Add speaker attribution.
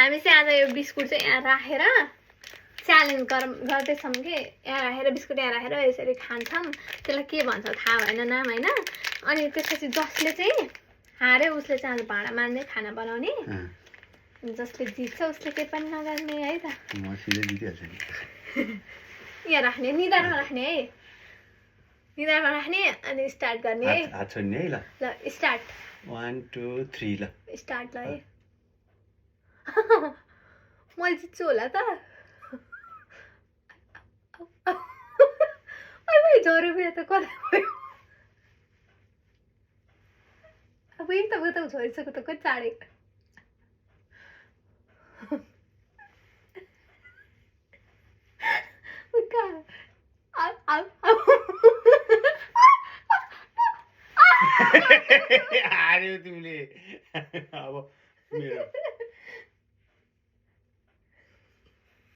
Speaker 1: हामी चाहिँ आज यो बिस्कुट चाहिँ यहाँ राखेर च्यालेन्ज गर्दैछौँ कि यहाँ राखेर बिस्कुट यहाँ राखेर यसरी खान्छौँ त्यसलाई के भन्छ थाहा भएन नाम होइन अनि त्यसपछि जसले चाहिँ हारे उसले चाहिँ आज भाँडा मान्ने खाना बनाउने जसले जित्छ उसले केही पनि नगर्ने है त यहाँ राख्ने निधारमा राख्ने है निधारमा राख्ने अनि स्टार्ट गर्ने है
Speaker 2: हात छोड्ने है ल
Speaker 1: स्टार्ट
Speaker 2: 1 2 3 ल
Speaker 1: स्टार्ट ल है मैले जित्छु होला त झोरो बिहा त कता भयो अब एक त उता छोडिसक्यो त कति चाँडै
Speaker 2: हार्यो तिमीले अब